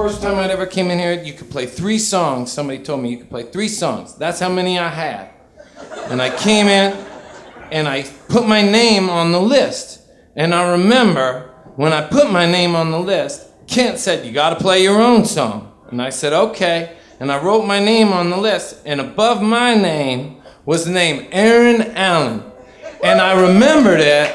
First time I'd ever came in here, you could play 3 songs. Somebody told me you could play 3 songs. That's how many I had. And I came in and I put my name on the list. And I remember when I put my name on the list, Kent said, you gotta play your own song. And I said, okay. And I wrote my name on the list, and above my name was the name Aaron Allen. And I remembered it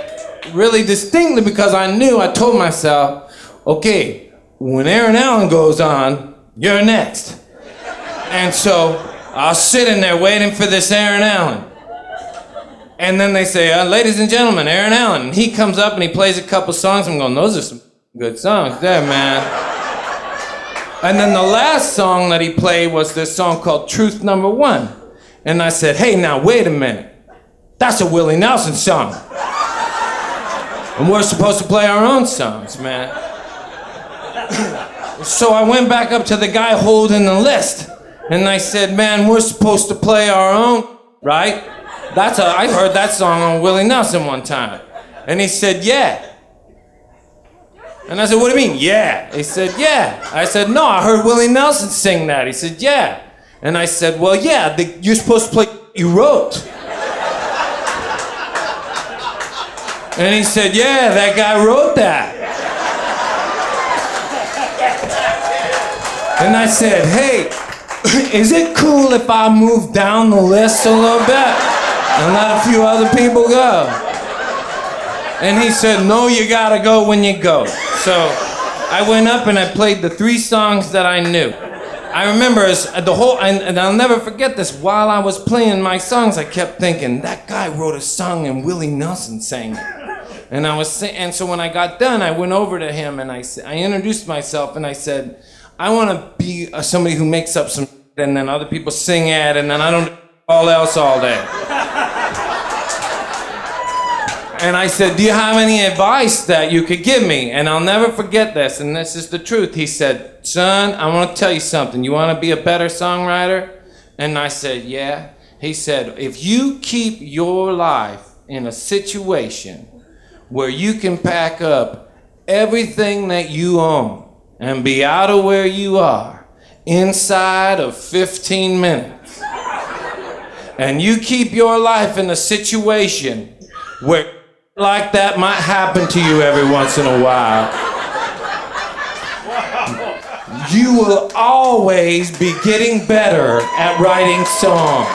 really distinctly because I told myself, okay, when Aaron Allen goes on, you're next. And so I was sitting there waiting for this Aaron Allen. And then they say, ladies and gentlemen, Aaron Allen. And he comes up and he plays a couple songs. I'm going, those are some good songs there, man. And then the last song that he played was this song called Truth Number One. And I said, hey, now wait a minute. That's a Willie Nelson song. And we're supposed to play our own songs, man. So I went back up to the guy holding the list, and I said, man, we're supposed to play our own, right? I heard that song on Willie Nelson one time. And he said, yeah. And I said, what do you mean, yeah? He said, yeah. I said, no, I heard Willie Nelson sing that. He said, yeah. And I said, well, yeah, you're supposed to play you wrote. And he said, yeah, that guy wrote that. And I said, hey, is it cool if I move down the list a little bit and let a few other people go? And he said, no, you gotta go when you go. So I went up and I played the 3 songs that I knew. I remember and I'll never forget this, while I was playing my songs, I kept thinking, that guy wrote a song and Willie Nelson sang it. And so when I got done, I went over to him and I introduced myself and I said, I want to be somebody who makes up some and then other people sing it and then I don't do all else all day. And I said, do you have any advice that you could give me? And I'll never forget this, and this is the truth. He said, son, I want to tell you something. You want to be a better songwriter? And I said, yeah. He said, if you keep your life in a situation where you can pack up everything that you own and be out of where you are inside of 15 minutes. And you keep your life in a situation where like that might happen to you every once in a while. You will always be getting better at writing songs.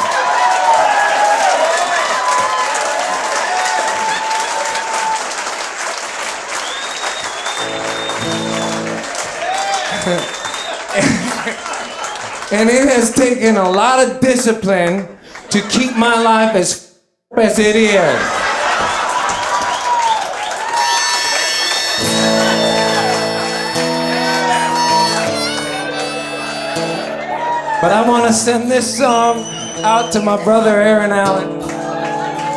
And it has taken a lot of discipline to keep my life as it is. But I want to send this song out to my brother Aaron Allen.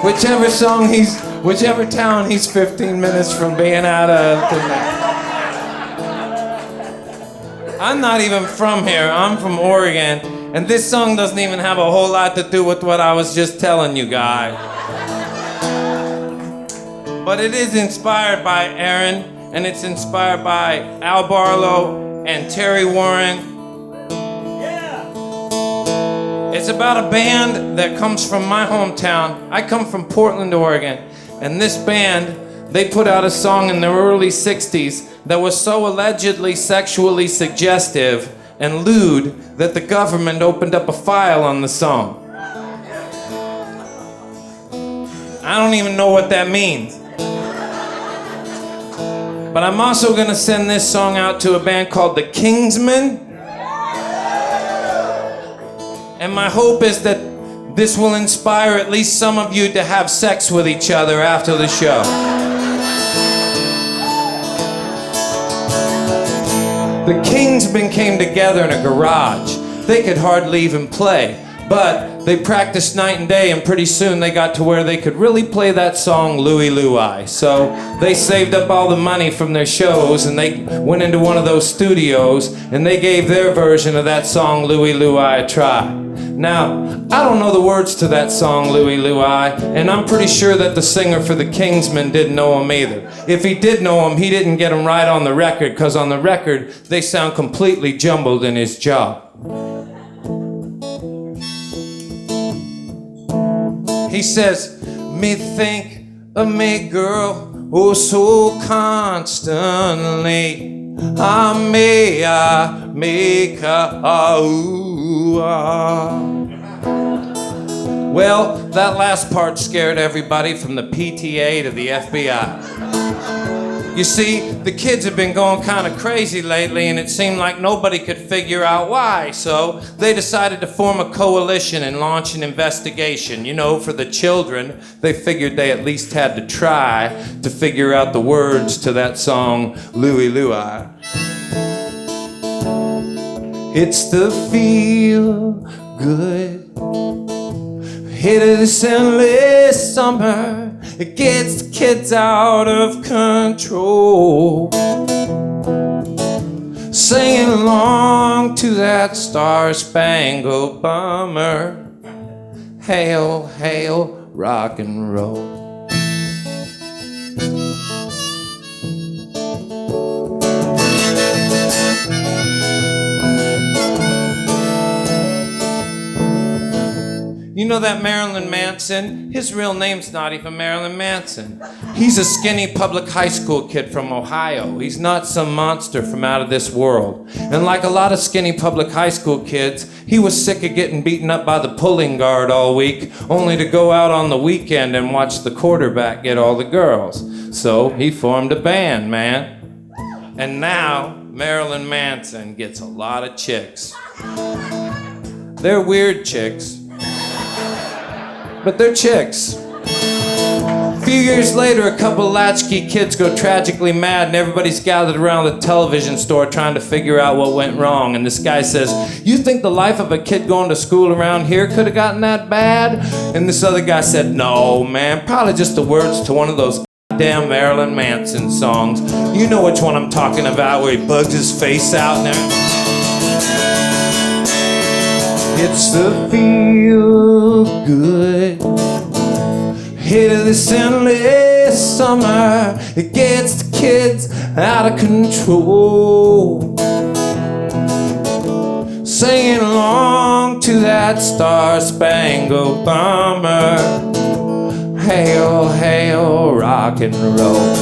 Whichever town he's 15 minutes from being out of tonight. I'm not even from here, I'm from Oregon, and this song doesn't even have a whole lot to do with what I was just telling you guys. But it is inspired by Aaron, and it's inspired by Al Barlow and Terry Warren. Yeah. It's about a band that comes from my hometown. I come from Portland, Oregon, and this band, they put out a song in the early 60s that was so allegedly sexually suggestive and lewd that the government opened up a file on the song. I don't even know what that means. But I'm also gonna send this song out to a band called the Kingsmen. And my hope is that this will inspire at least some of you to have sex with each other after the show. The Kingsmen came together in a garage. They could hardly even play, but they practiced night and day, and pretty soon they got to where they could really play that song, Louie Louie. So they saved up all the money from their shows, and they went into one of those studios, and they gave their version of that song, Louie Louie, a try. Now, I don't know the words to that song, Louie Louie, and I'm pretty sure that the singer for the Kingsmen didn't know them either. If he did know them, he didn't get them right on the record, because on the record, they sound completely jumbled in his jaw. He says, me think of me, girl, oh, so constantly. I make her, ooh, ah. Well, that last part scared everybody from the PTA to the FBI. You see, the kids have been going kind of crazy lately, and it seemed like nobody could figure out why, so they decided to form a coalition and launch an investigation. You know, for the children, they figured they at least had to try to figure out the words to that song, Louie Louie. It's the feel good hit of this endless summer. It gets the kids out of control, singing along to that star-spangled bummer. Hail, hail, rock and roll. You know that Marilyn Manson? His real name's not even Marilyn Manson. He's a skinny public high school kid from Ohio. He's not some monster from out of this world. And like a lot of skinny public high school kids, he was sick of getting beaten up by the pulling guard all week, only to go out on the weekend and watch the quarterback get all the girls. So he formed a band, man. And now Marilyn Manson gets a lot of chicks. They're weird chicks, but they're chicks. A few years later, a couple latchkey kids go tragically mad, and everybody's gathered around the television store trying to figure out what went wrong. And this guy says, "You think the life of a kid going to school around here could have gotten that bad?" And this other guy said, "No, man, probably just the words to one of those goddamn Marilyn Manson songs. You know which one I'm talking about, where he bugs his face out and everything. It's the feel good hit of this endless summer. It gets the kids out of control, singing along to that star-spangled bummer. Hail, hail, rock and roll."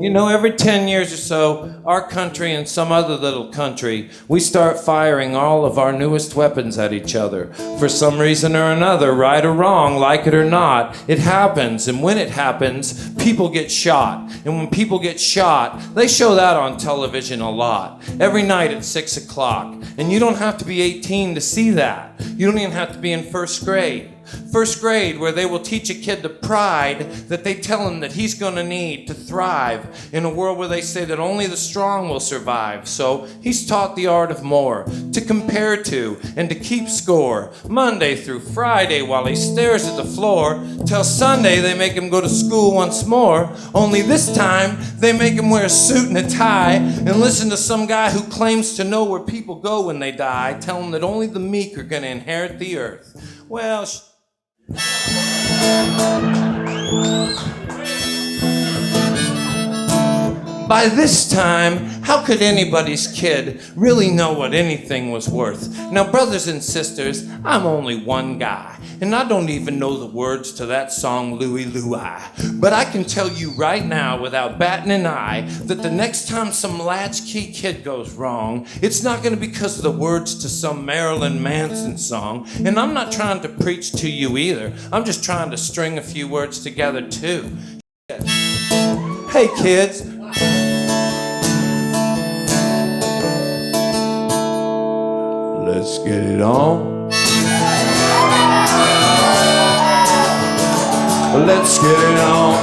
You know, every 10 years or so, our country and some other little country, we start firing all of our newest weapons at each other. For some reason or another, right or wrong, like it or not, it happens. And when it happens, people get shot. And when people get shot, they show that on television a lot. Every night at 6 o'clock. And you don't have to be 18 to see that. You don't even have to be in first grade. First grade, where they will teach a kid the pride that they tell him that he's going to need to thrive in a world where they say that only the strong will survive. So he's taught the art of more, to compare to, and to keep score, Monday through Friday while he stares at the floor, till Sunday they make him go to school once more, only this time they make him wear a suit and a tie and listen to some guy who claims to know where people go when they die, tell him that only the meek are going to inherit the earth. Well, by this time, how could anybody's kid really know what anything was worth? Now, brothers and sisters, I'm only one guy, and I don't even know the words to that song, Louie Louie. But I can tell you right now, without batting an eye, that the next time some latchkey kid goes wrong, it's not going to be because of the words to some Marilyn Manson song. And I'm not trying to preach to you either. I'm just trying to string a few words together, too. Hey, kids. Let's get it on. Let's get it on.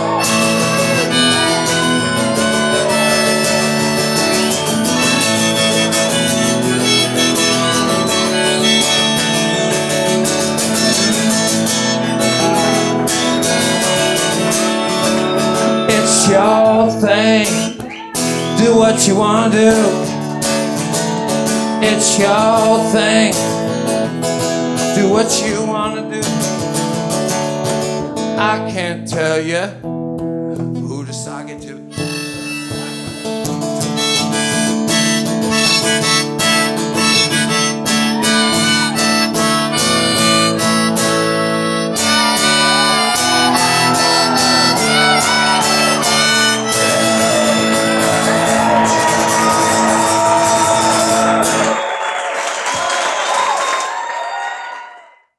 thing. Do what you wanna do. It's your thing. Do what you wanna do. I can't tell you